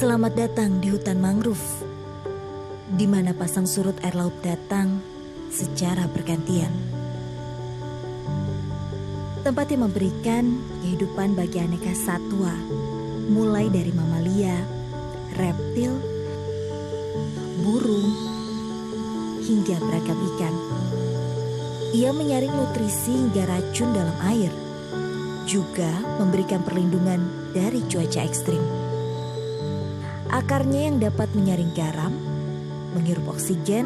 Selamat datang di hutan mangrove, di mana pasang surut air laut datang secara bergantian. Tempat yang memberikan kehidupan bagi aneka satwa, mulai dari mamalia, reptil, burung, hingga beragam ikan. Ia menyaring nutrisi hingga racun dalam air, juga memberikan perlindungan dari cuaca ekstrim. Akarnya yang dapat menyaring garam, menghirup oksigen,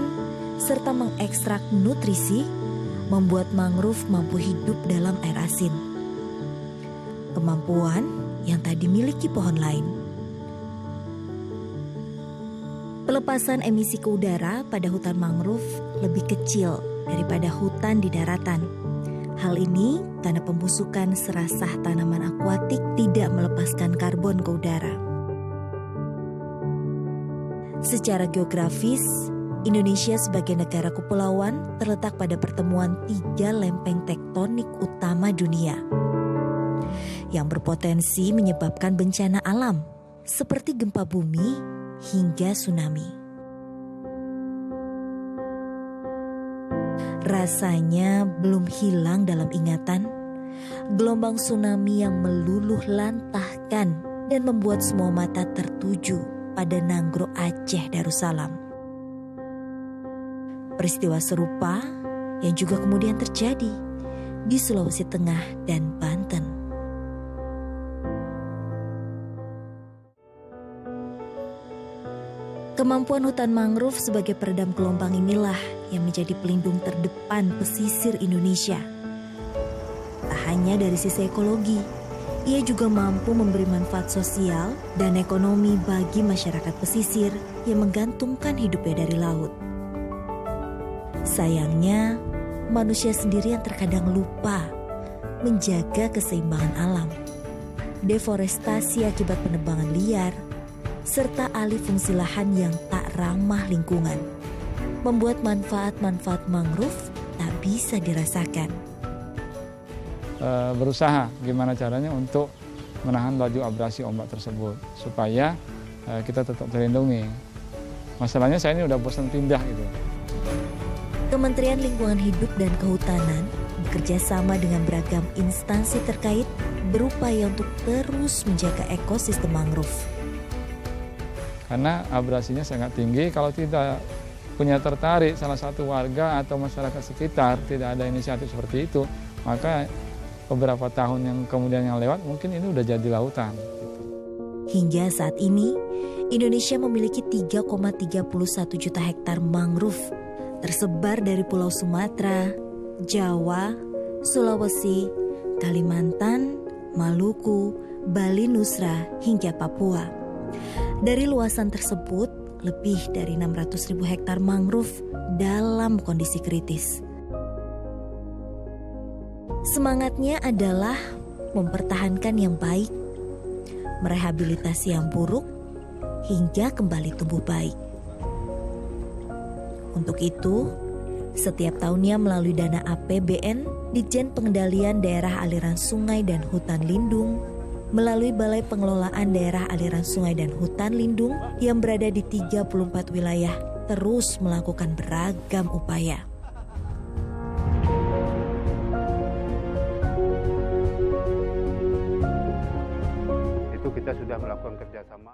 serta mengekstrak nutrisi, membuat mangrove mampu hidup dalam air asin. Kemampuan yang tak dimiliki pohon lain. Pelepasan emisi ke udara pada hutan mangrove lebih kecil daripada hutan di daratan. Hal ini karena pembusukan serasah tanaman akuatik tidak melepaskan karbon ke udara. Secara geografis, Indonesia sebagai negara kepulauan terletak pada pertemuan 3 lempeng tektonik utama dunia yang berpotensi menyebabkan bencana alam seperti gempa bumi hingga tsunami. Rasanya belum hilang dalam ingatan gelombang tsunami yang meluluh lantahkan dan membuat semua mata tertuju pada Nanggro Aceh Darussalam. Peristiwa serupa yang juga kemudian terjadi di Sulawesi Tengah dan Banten. Kemampuan hutan mangrove sebagai peredam gelombang inilah yang menjadi pelindung terdepan pesisir Indonesia. Tak hanya dari sisi ekologi, ia juga mampu memberi manfaat sosial dan ekonomi bagi masyarakat pesisir yang menggantungkan hidupnya dari laut. Sayangnya, manusia sendiri yang terkadang lupa menjaga keseimbangan alam. Deforestasi akibat penebangan liar, serta alih fungsi lahan yang tak ramah lingkungan, membuat manfaat-manfaat mangrove tak bisa dirasakan. Berusaha gimana caranya untuk menahan laju abrasi ombak tersebut supaya kita tetap terlindungi. Masalahnya saya ini udah bosan pindah gitu. Kementerian Lingkungan Hidup dan Kehutanan bekerja sama dengan beragam instansi terkait berupaya untuk terus menjaga ekosistem mangrove. Karena abrasinya sangat tinggi, kalau tidak punya tertarik salah satu warga atau masyarakat sekitar tidak ada inisiatif seperti itu, maka beberapa tahun yang kemudian yang lewat mungkin ini udah jadi lautan. Hingga saat ini, Indonesia memiliki 3,31 juta hektar mangrove tersebar dari Pulau Sumatera, Jawa, Sulawesi, Kalimantan, Maluku, Bali Nusra, hingga Papua. Dari luasan tersebut, lebih dari 600.000 hektar mangrove dalam kondisi kritis. Semangatnya adalah mempertahankan yang baik, merehabilitasi yang buruk, hingga kembali tumbuh baik. Untuk itu, setiap tahunnya melalui dana APBN, Ditjen Pengendalian Daerah Aliran Sungai dan Hutan Lindung, melalui Balai Pengelolaan Daerah Aliran Sungai dan Hutan Lindung yang berada di 34 wilayah, terus melakukan beragam upaya. Kita sudah melakukan kerjasama.